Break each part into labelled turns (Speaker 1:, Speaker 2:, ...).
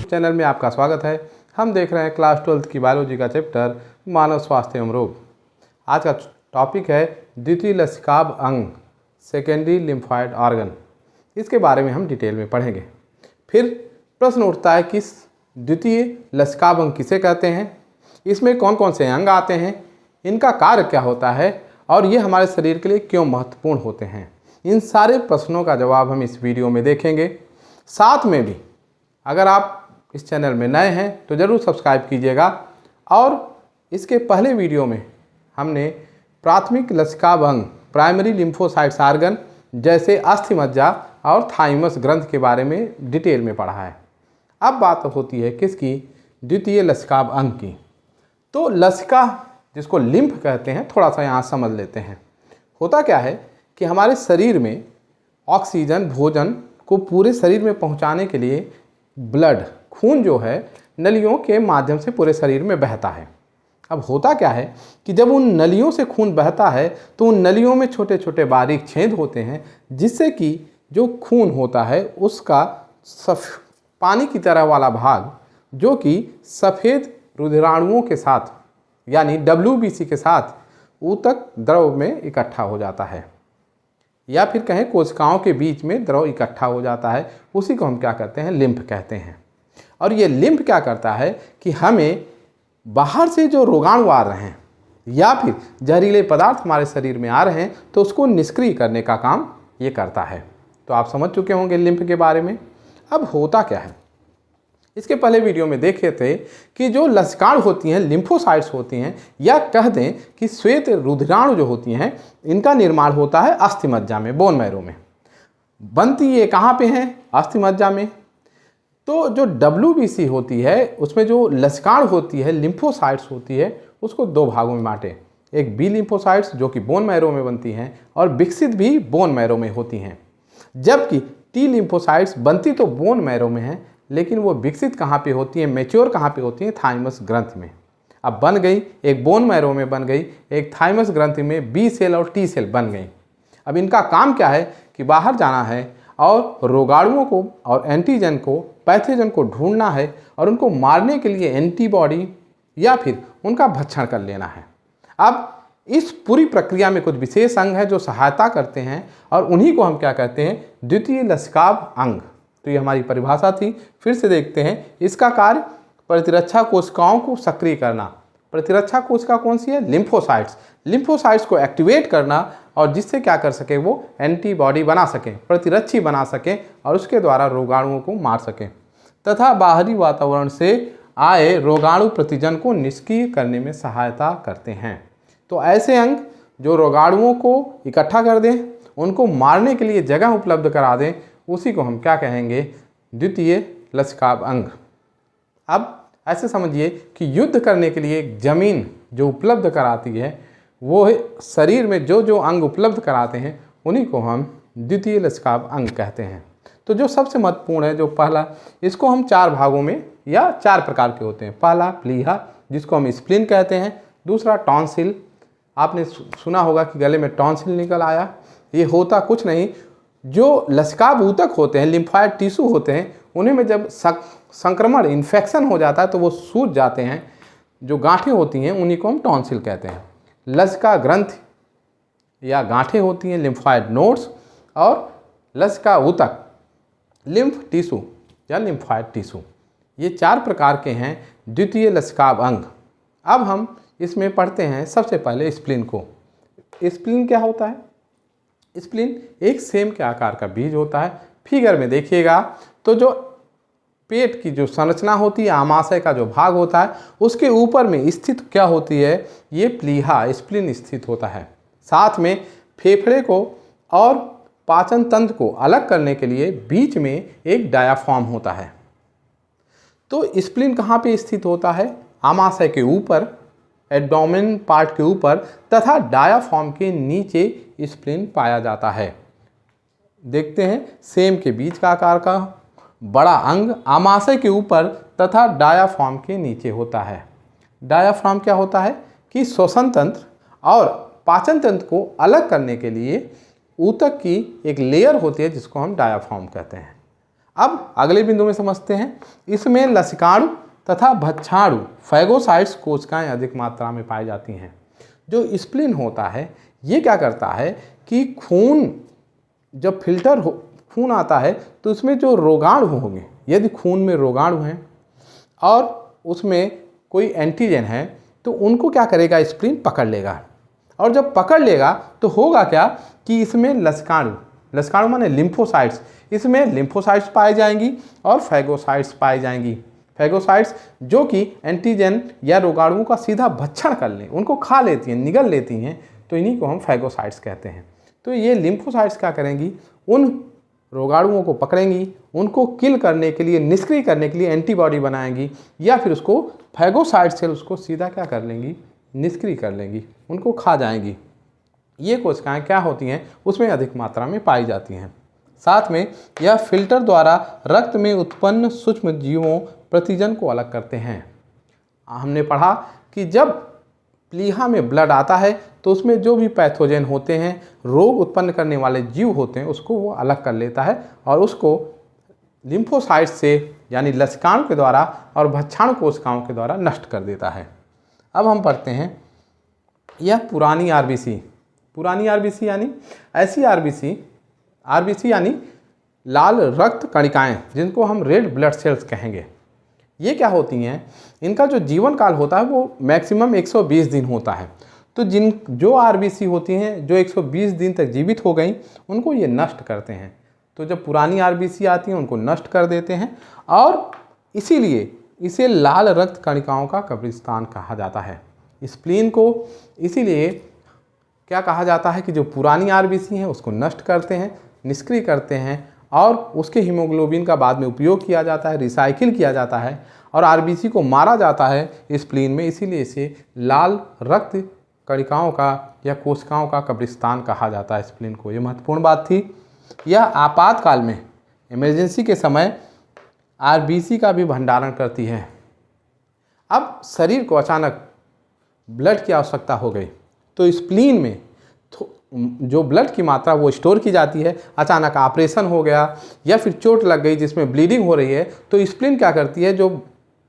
Speaker 1: Channel में आपका स्वागत है। हम देख रहे हैं क्लास 12th की बायोलॉजी का चैप्टर मानव स्वास्थ्य एवं रोग। आज का टॉपिक है द्वितीय लसिकाभ अंग, सेकेंडरी लिम्फॉइड ऑर्गन। इसके बारे में हम डिटेल में पढ़ेंगे। फिर प्रश्न उठता है कि द्वितीय लसिकाभ अंग किसे कहते हैं, इसमें कौन कौन से अंग आते हैं, इनका कार्य क्या होता है और ये हमारे शरीर के लिए क्यों महत्वपूर्ण होते हैं। इन सारे प्रश्नों का जवाब हम इस वीडियो में देखेंगे। साथ में भी अगर आप इस चैनल में नए हैं तो ज़रूर सब्सक्राइब कीजिएगा। और इसके पहले वीडियो में हमने प्राथमिक लसिकाभ अंग, प्राइमरी लिम्फोसाइट्स ऑर्गन जैसे अस्थि मज्जा और थाइमस ग्रंथ के बारे में डिटेल में पढ़ा है। अब बात होती है किसकी, द्वितीय लसिकाभ अंग की। तो लसिका जिसको लिम्फ कहते हैं, थोड़ा सा यहाँ समझ लेते हैं। होता क्या है कि हमारे शरीर में ऑक्सीजन, भोजन को पूरे शरीर में पहुँचाने के लिए ब्लड, खून जो है नलियों के माध्यम से पूरे शरीर में बहता है। अब होता क्या है कि जब उन नलियों से खून बहता है तो उन नलियों में छोटे छोटे बारीक छेद होते हैं, जिससे कि जो खून होता है उसका पानी की तरह वाला भाग, जो कि सफ़ेद रुधिराणुओं के साथ यानी WBC के साथ ऊतक द्रव में इकट्ठा हो जाता है, या फिर कहें कोशिकाओं के बीच में द्रव इकट्ठा हो जाता है। उसी को हम क्या कहते हैं, लिम्फ कहते हैं। और ये लिम्फ क्या करता है कि हमें बाहर से जो रोगाणु आ रहे हैं या फिर जहरीले पदार्थ हमारे शरीर में आ रहे हैं तो उसको निष्क्रिय करने का काम ये करता है। तो आप समझ चुके होंगे लिम्फ के बारे में। अब होता क्या है, इसके पहले वीडियो में देखे थे कि जो लसिकाएं होती हैं, लिम्फोसाइट्स होती हैं, या कह दें कि श्वेत रुधिराणु जो होती हैं, इनका निर्माण होता है अस्थि मज्जा में, बोन मैरो में। बनती ये कहाँ पे हैं, अस्थि मज्जा में। तो जो WBC होती है उसमें जो लसिकाएं होती है, लिम्फोसाइट्स होती है, उसको दो भागों में बांटे। एक बी लिम्फोसाइट्स जो कि बोन मैरो में बनती हैं और विकसित भी बोन मैरो में होती हैं, जबकि टी लिम्फोसाइट्स बनती तो बोन मैरो में है लेकिन वो विकसित कहाँ पे होती है, मैच्योर कहाँ पे होती है, थाइमस ग्रंथ में। अब बन गई, एक बोन मैरो में बन गई, एक थाइमस ग्रंथ में बी सेल और टी सेल बन गई। अब इनका काम क्या है कि बाहर जाना है और रोगाणुओं को और एंटीजन को, पैथोजन को ढूंढना है और उनको मारने के लिए एंटीबॉडी या फिर उनका भक्षण कर लेना है। अब इस पूरी प्रक्रिया में कुछ विशेष अंग है जो सहायता करते हैं और उन्हीं को हम क्या कहते हैं, द्वितीय लसिकाभ अंग। तो ये हमारी परिभाषा थी। फिर से देखते हैं। इसका कार्य प्रतिरक्षा कोशिकाओं को सक्रिय करना। प्रतिरक्षा कोशिका कौन सी है, लिम्फोसाइट्स। लिम्फोसाइट्स को एक्टिवेट करना और जिससे क्या कर सके, वो एंटीबॉडी बना सकें, प्रतिरक्षी बना सकें और उसके द्वारा रोगाणुओं को मार सकें, तथा बाहरी वातावरण से आए रोगाणु प्रतिजन को निष्क्रिय करने में सहायता करते हैं। तो ऐसे अंग जो रोगाणुओं को इकट्ठा कर दें, उनको मारने के लिए जगह उपलब्ध करा दें, उसी को हम क्या कहेंगे, द्वितीय लसिकाभ अंग। अब ऐसे समझिए कि युद्ध करने के लिए जमीन जो उपलब्ध कराती है, वो शरीर में जो जो अंग उपलब्ध कराते हैं उन्हीं को हम द्वितीय लसिकाभ अंग कहते हैं। तो जो सबसे महत्वपूर्ण है, जो पहला, इसको हम चार भागों में या चार प्रकार के होते हैं। पहला प्लीहा, जिसको हम स्प्लीन कहते हैं। दूसरा टॉन्सिल, आपने सुना होगा कि गले में टॉन्सिल निकल आया। ये होता कुछ नहीं, जो लसिकाभ ऊतक होते हैं, लिम्फॉइड टिश्यू होते हैं, उन्हीं में जब संक्रमण, इन्फेक्शन हो जाता है तो वो सूज जाते हैं। जो गांठें होती हैं उन्हीं को हम टॉन्सिल कहते हैं। लसिका ग्रंथ या गांठें होती हैं, लिम्फॉइड नोड्स, और लसिका ऊतक, लिम्फ टिश्यू या लिम्फॉइड टिश्यू। ये चार प्रकार के हैं द्वितीय लसिकाभ अंग। अब हम इसमें पढ़ते हैं सबसे पहले स्प्लीन को। स्प्लीन क्या होता है? स्प्लीन एक सेम के आकार का बीज होता है। फिगर में देखिएगा तो जो पेट की जो संरचना होती है, आमाशय का जो भाग होता है, उसके ऊपर में स्थित क्या होती है, ये प्लीहा, स्प्लीन स्थित होता है। साथ में फेफड़े को और पाचन तंत्र को अलग करने के लिए बीच में एक डायाफ्राम होता है। तो स्प्लीन कहाँ पे स्थित होता है? आमाशय के ऊपर, एब्डोमेन पार्ट के ऊपर, तथा डायाफ्राम के नीचे स्प्लीन पाया जाता है। देखते हैं, सेम के बीच का आकार का बड़ा अंग आमाशय के ऊपर तथा डायाफ्राम के नीचे होता है। डायाफ्राम क्या होता है कि श्वसन तंत्र और पाचन तंत्र को अलग करने के लिए ऊतक की एक लेयर होती है जिसको हम डायाफ्राम कहते हैं। अब अगले बिंदु में समझते हैं, इसमें लसिकाणु तथा भक्षाणु फैगोसाइट्स कोशिकाएं अधिक मात्रा में पाई जाती हैं। जो स्प्लीन होता है ये क्या करता है कि खून जब फिल्टर हो खून आता है तो उसमें जो रोगाणु होंगे, यदि खून में रोगाणु हैं और उसमें कोई एंटीजन है तो उनको क्या करेगा, स्प्लीन पकड़ लेगा। और जब पकड़ लेगा तो होगा क्या कि इसमें लसिकाणु माने लिम्फोसाइट्स, इसमें लिम्फोसाइट्स पाई जाएंगी और फैगोसाइट्स पाई जाएंगी। फैगोसाइट्स जो कि एंटीजन या रोगाणुओं का सीधा भक्षण कर लें, उनको खा लेती हैं, निगल लेती हैं, तो इन्हीं को हम फैगोसाइट्स कहते हैं। तो ये लिम्फोसाइट्स क्या करेंगी, उन रोगाणुओं को पकड़ेंगी, उनको किल करने के लिए, निष्क्रिय करने के लिए एंटीबॉडी बनाएंगी, या फिर उसको फैगोसाइट से उसको सीधा क्या कर लेंगी, निष्क्रिय कर लेंगी, उनको खा जाएंगी। ये कोशिकाएं क्या होती हैं, उसमें अधिक मात्रा में पाई जाती हैं। साथ में यह फिल्टर द्वारा रक्त में उत्पन्न सूक्ष्म जीवों प्रतिजन को अलग करते हैं। हमने पढ़ा कि जब प्लीहा में ब्लड आता है तो उसमें जो भी पैथोजन होते हैं, रोग उत्पन्न करने वाले जीव होते हैं, उसको वो अलग कर लेता है और उसको लिम्फोसाइट से यानी लसिकाणु के द्वारा और भक्षाणु कोशिकाओं के द्वारा नष्ट कर देता है। अब हम पढ़ते हैं यह पुरानी आरबीसी यानी ऐसी आरबीसी यानी लाल रक्त कणिकाएं, जिनको हम रेड ब्लड सेल्स कहेंगे। ये क्या होती हैं, इनका जो जीवन काल होता है वो मैक्सिमम 120 दिन होता है। तो जो आरबीसी होती हैं जो 120 दिन तक जीवित हो गई, उनको ये नष्ट करते हैं। तो जब पुरानी आरबीसी आती हैं उनको नष्ट कर देते हैं और इसीलिए इसे लाल रक्त कणिकाओं का कब्रिस्तान कहा जाता है। स्प्लीन को इसीलिए क्या कहा जाता है कि जो पुरानी आरबीसी हैं उसको नष्ट करते हैं, निष्क्रिय करते हैं और उसके हीमोग्लोबिन का बाद में उपयोग किया जाता है, रिसाइकिल किया जाता है और आरबीसी को मारा जाता है स्प्लीन में। इसीलिए इसे लाल रक्त कणिकाओं का या कोशिकाओं का कब्रिस्तान कहा जाता है स्प्लीन को। ये महत्वपूर्ण बात थी। यह आपातकाल में, इमरजेंसी के समय आरबीसी का भी भंडारण करती है। अब शरीर को अचानक ब्लड की आवश्यकता हो गई तो स्प्लीन में जो ब्लड की मात्रा वो स्टोर की जाती है। अचानक ऑपरेशन हो गया या फिर चोट लग गई जिसमें ब्लीडिंग हो रही है तो स्प्लीन क्या करती है, जो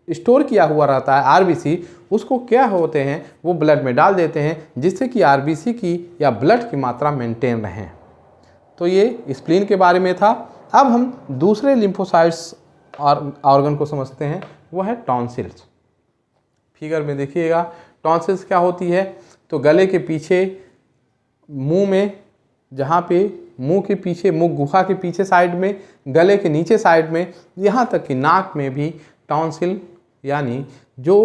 Speaker 1: स्टोर किया हुआ रहता है आरबीसी, उसको क्या होते हैं वो ब्लड में डाल देते हैं, जिससे कि आरबीसी की या ब्लड की मात्रा मेंटेन रहे। तो ये स्प्लीन के बारे में था। अब हम दूसरे लिम्फोसाइट्स और ऑर्गन को समझते हैं, वो है टॉन्सिल्स। फिगर में देखिएगा टॉन्सिल्स क्या होती है, तो गले के पीछे मुंह में, जहाँ पे मुंह के पीछे, मुंह गुहा के पीछे साइड में, गले के नीचे साइड में, यहाँ तक कि नाक में भी टॉन्सिल यानी जो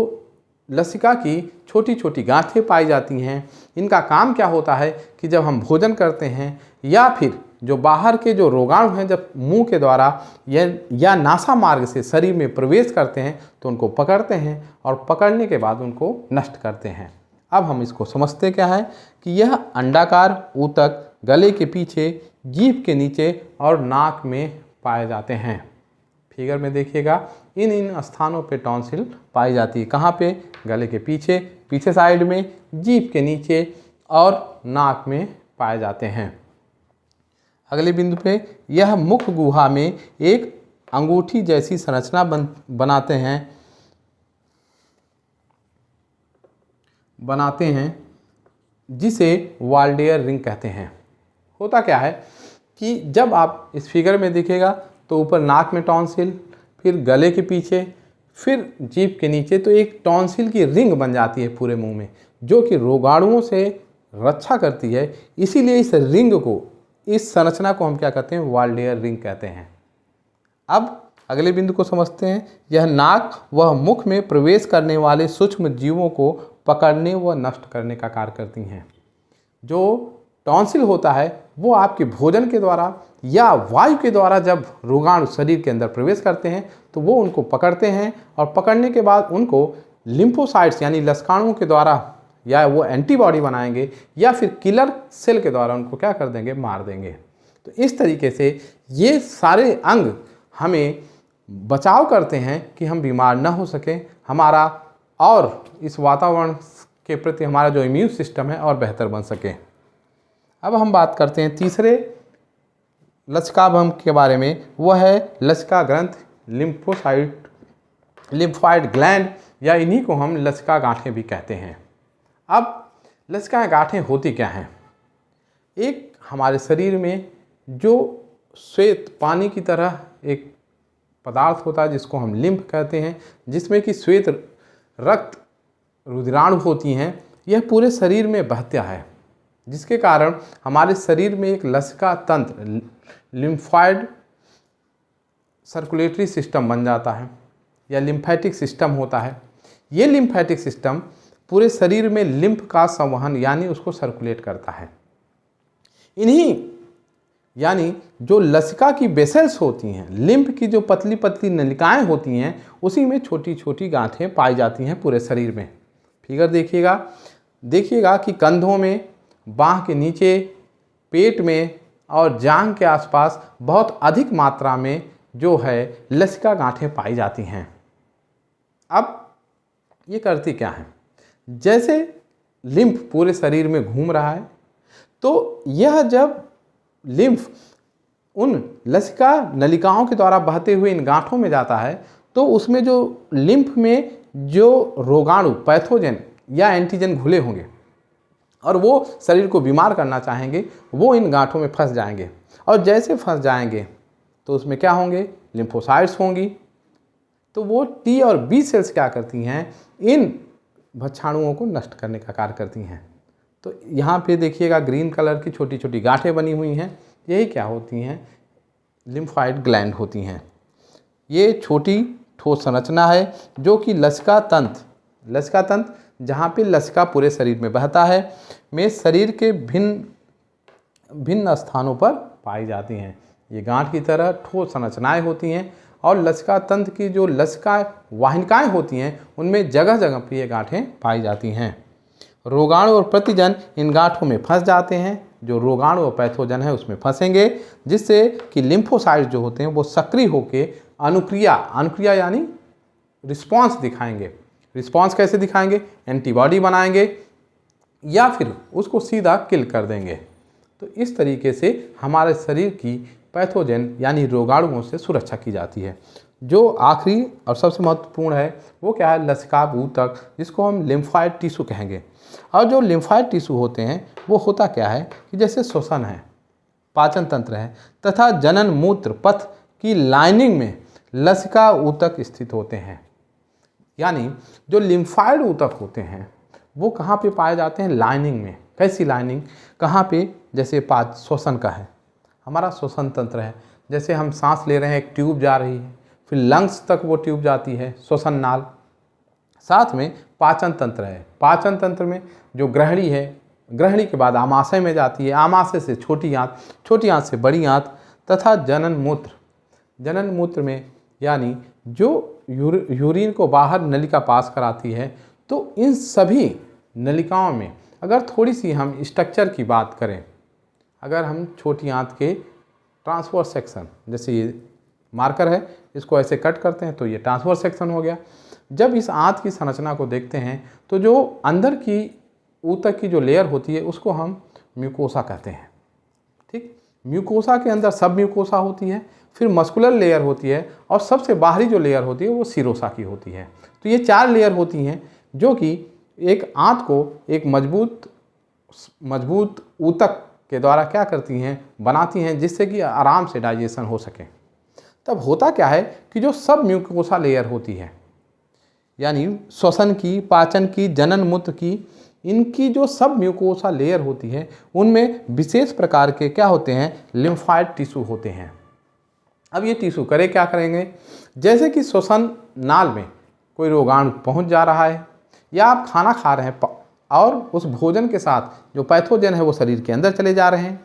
Speaker 1: लसिका की छोटी छोटी गांठें पाई जाती हैं। इनका काम क्या होता है कि जब हम भोजन करते हैं या फिर जो बाहर के जो रोगाणु हैं जब मुंह के द्वारा या नासा मार्ग से शरीर में प्रवेश करते हैं तो उनको पकड़ते हैं और पकड़ने के बाद उनको नष्ट करते हैं। अब हम इसको समझते क्या है कि यह अंडाकार ऊतक गले के पीछे, जीभ के नीचे और नाक में पाए जाते हैं। फिगर में देखिएगा इन स्थानों पे टॉन्सिल पाई जाती है। कहाँ पे, गले के पीछे साइड में, जीभ के नीचे और नाक में पाए जाते हैं। अगले बिंदु पे यह मुख गुहा में एक अंगूठी जैसी संरचना बनाते हैं जिसे वाल्डेयर रिंग कहते हैं। होता क्या है कि जब आप इस फिगर में देखिएगा तो ऊपर नाक में टॉन्सिल, फिर गले के पीछे, फिर जीभ के नीचे, तो एक टॉन्सिल की रिंग बन जाती है पूरे मुंह में, जो कि रोगाणुओं से रक्षा करती है। इसीलिए इस रिंग को, इस संरचना को हम क्या कहते हैं, वाल्डेयर रिंग कहते हैं। अब अगले बिंदु को समझते हैं। यह नाक वह मुख में प्रवेश करने वाले सूक्ष्म जीवों को पकड़ने व नष्ट करने का कार्य करती हैं। जो टॉन्सिल होता है वो आपके भोजन के द्वारा या वायु के द्वारा जब रोगाणु शरीर के अंदर प्रवेश करते हैं तो वो उनको पकड़ते हैं और पकड़ने के बाद उनको लिम्फोसाइट्स यानी लसिकाणुओं के द्वारा या वो एंटीबॉडी बनाएंगे या फिर किलर सेल के द्वारा उनको क्या कर देंगे, मार देंगे। तो इस तरीके से ये सारे अंग हमें बचाव करते हैं कि हम बीमार न हो सकें, हमारा और इस वातावरण के प्रति हमारा जो इम्यून सिस्टम है और बेहतर बन सके। अब हम बात करते हैं तीसरे लसिकाभ अंग के बारे में, वह है लसिका ग्रंथ, लिम्फॉइड ग्लैंड, या इन्हीं को हम लसिका गांठें भी कहते हैं। अब लसिका गांठें होती क्या हैं? एक हमारे शरीर में जो श्वेत पानी की तरह एक पदार्थ होता है जिसको हम लिम्फ कहते हैं, जिसमें कि श्वेत रक्त रुधिराणु होती हैं, यह पूरे शरीर में बहता है, जिसके कारण हमारे शरीर में एक लसिका तंत्र, लिम्फॉइड सर्कुलेटरी सिस्टम बन जाता है, या लिम्फेटिक सिस्टम होता है। ये लिम्फेटिक सिस्टम पूरे शरीर में लिम्फ का संवहन यानी उसको सर्कुलेट करता है। इन्हीं यानी जो लसिका की वेसल्स होती हैं, लिम्फ की जो पतली पतली नलिकाएं होती हैं, उसी में छोटी छोटी गांठें पाई जाती हैं पूरे शरीर में। फिगर देखिएगा कि कंधों में, बाह के नीचे, पेट में और जांघ के आसपास बहुत अधिक मात्रा में जो है लसिका गांठें पाई जाती हैं। अब ये करती क्या है? जैसे लिम्फ पूरे शरीर में घूम रहा है, तो यह जब लिम्फ उन लसिका नलिकाओं के द्वारा बहते हुए इन गांठों में जाता है, तो उसमें जो लिम्फ में जो रोगाणु, पैथोजन या एंटीजन घुले होंगे और वो शरीर को बीमार करना चाहेंगे, वो इन गांठों में फंस जाएंगे। और जैसे फंस जाएंगे तो उसमें क्या होंगे? लिम्फोसाइट्स होंगी। तो वो टी और बी सेल्स क्या करती हैं? इन भक्षाणुओं को नष्ट करने का कार्य करती हैं। तो यहाँ पे देखिएगा ग्रीन कलर की छोटी छोटी गांठें बनी हुई हैं, यही क्या होती हैं? लिम्फॉइड ग्लैंड होती हैं। ये छोटी ठोस संरचना है जो कि लसिका तंत्र जहाँ पे लसिका पूरे शरीर में बहता है, में शरीर के भिन्न स्थानों पर पाई जाती हैं। ये गांठ की तरह ठोस संरचनाएं होती हैं, और लसिका तंत्र की जो लसिका वाहिनिकाएं होती हैं, उनमें जगह जगह पर ये गांठें पाई जाती हैं। रोगाणु और प्रतिजन इन गांठों में फंस जाते हैं। जो रोगाणु और पैथोजन है उसमें फंसेंगे, जिससे कि लिम्फोसाइट्स जो होते हैं वो सक्रिय होकर अनुक्रिया यानी रिस्पॉन्स दिखाएंगे। रिस्पॉन्स कैसे दिखाएंगे? एंटीबॉडी बनाएंगे या फिर उसको सीधा किल कर देंगे। तो इस तरीके से हमारे शरीर की पैथोजन यानी रोगाणुओं से सुरक्षा की जाती है। जो आखिरी और सबसे महत्वपूर्ण है वो क्या है? लसिकाभ ऊतक, जिसको हम लिम्फॉइड टिश्यू कहेंगे। और जो लिम्फॉइड टिश्यू होते हैं वो होता क्या है कि जैसे श्वसन है, पाचन तंत्र है तथा जनन मूत्र पथ की लाइनिंग में लसिका ऊतक स्थित होते हैं। यानी जो लिम्फॉइड ऊतक होते हैं वो कहाँ पे पाए जाते हैं? लाइनिंग में। कैसी लाइनिंग? कहाँ पे? जैसे श्वसन का है, हमारा श्वसन तंत्र है, जैसे हम सांस ले रहे हैं, एक ट्यूब जा रही है, फिर लंग्स तक वो ट्यूब जाती है, श्वसन नाल। साथ में पाचन तंत्र है, पाचन तंत्र में जो ग्रहणी है, ग्रहणी के बाद आमाशय में जाती है, आमाशय से छोटी आंत, छोटी आंत से बड़ी आंत, तथा जनन मूत्र में यानी जो यूरिन को बाहर नलिका पास कराती है। तो इन सभी नलिकाओं में अगर थोड़ी सी हम स्ट्रक्चर की बात करें, अगर हम छोटी आंत के ट्रांसवर्स सेक्शन, जैसे ये मार्कर है, इसको ऐसे कट करते हैं तो ये ट्रांसवर्स सेक्शन हो गया। जब इस आंत की संरचना को देखते हैं तो जो अंदर की ऊतक की जो लेयर होती है उसको हम म्यूकोसा कहते हैं। ठीक, म्यूकोसा के अंदर सब म्यूकोसा होती है, फिर मस्कुलर लेयर होती है, और सबसे बाहरी जो लेयर होती है वो सिरोसा की होती है। तो ये 4 लेयर होती हैं जो कि एक आंत को एक मजबूत ऊतक के द्वारा क्या करती हैं? बनाती हैं, जिससे कि आराम से डाइजेशन हो सके। तब होता क्या है कि जो सब म्यूकोसा लेयर होती है, यानी श्वसन की, पाचन की, जनन मूत्र की, इनकी जो सब म्यूकोसा लेयर होती है उनमें विशेष प्रकार के क्या होते हैं? लिम्फॉइड टिश्यू होते हैं। अब ये टिश्यू क्या करेंगे? जैसे कि श्वसन नाल में कोई रोगाणु पहुंच जा रहा है, या आप खाना खा रहे हैं और उस भोजन के साथ जो पैथोजन है वो शरीर के अंदर चले जा रहे हैं,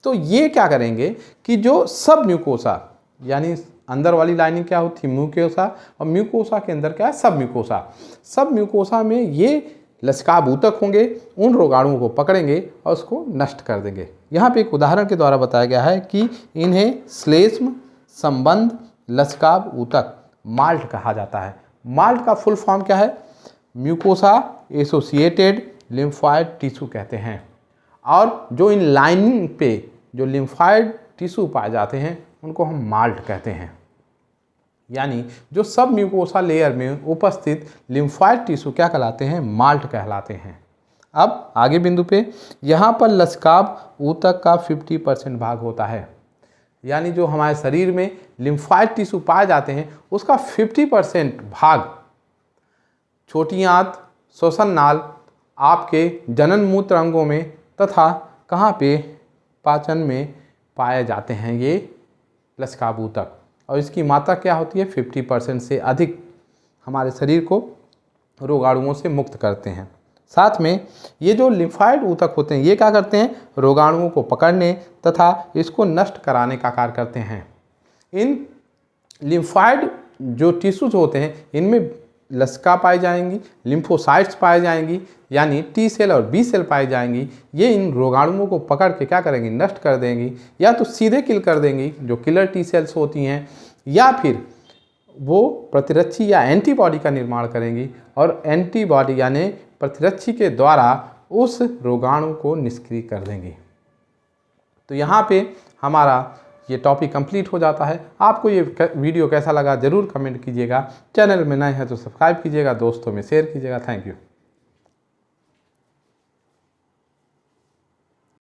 Speaker 1: तो ये क्या करेंगे कि जो सब म्यूकोसा यानी अंदर वाली लाइनिंग क्या होती है? म्यूकोसा, और म्यूकोसा के अंदर क्या है? सब म्यूकोसा। सब म्यूकोसा में ये लसिकाभ ऊतक होंगे, उन रोगाणुओं को पकड़ेंगे और उसको नष्ट कर देंगे। यहाँ पे एक उदाहरण के द्वारा बताया गया है कि इन्हें श्लेष्म संबंध लसिकाभ ऊतक माल्ट कहा जाता है। माल्ट का फुल फॉर्म क्या है? म्यूकोसा एसोसिएटेड लिम्फॉइड टिश्यू कहते हैं। और जो इन लाइनिंग पे जो लिम्फॉइड टिश्यू पाए जाते हैं उनको हम माल्ट कहते हैं। यानी जो सब म्यूकोसा लेयर में उपस्थित लिम्फॉइड टिश्यू क्या कहलाते हैं, माल्ट कहलाते हैं। अब आगे बिंदु पे यहाँ पर लसकाब ऊतक का 50% भाग होता है। यानी जो हमारे शरीर में लिम्फॉइड टिश्यू पाए जाते हैं उसका 50% भाग छोटी आंत, श्वसन नाल, आपके जनन मूत्र अंगों में तथा कहाँ पे, पाचन में पाए जाते हैं ये लसकाब ऊतक। और इसकी मात्रा क्या होती है, 50% से अधिक हमारे शरीर को रोगाणुओं से मुक्त करते हैं। साथ में ये जो लिम्फॉइड ऊतक होते हैं ये क्या करते हैं, रोगाणुओं को पकड़ने तथा इसको नष्ट कराने का कार्य करते हैं। इन लिम्फॉइड जो टिश्यूज होते हैं इनमें लसिका पाई जाएंगी, लिम्फोसाइट्स पाए जाएंगी, यानी टी सेल और बी सेल पाई जाएंगी। ये इन रोगाणुओं को पकड़ के क्या करेंगी, नष्ट कर देंगी, या तो सीधे किल कर देंगी जो किलर टी सेल्स होती हैं, या फिर वो प्रतिरक्षी या एंटीबॉडी का निर्माण करेंगी और एंटीबॉडी यानी प्रतिरक्षी के द्वारा उस रोगाणु को निष्क्रिय कर देंगी। तो यहाँ पे हमारा ये टॉपिक कंप्लीट हो जाता है। आपको ये वीडियो कैसा लगा ज़रूर कमेंट कीजिएगा। चैनल में नए हैं तो सब्सक्राइब कीजिएगा, दोस्तों में शेयर कीजिएगा। Thank you.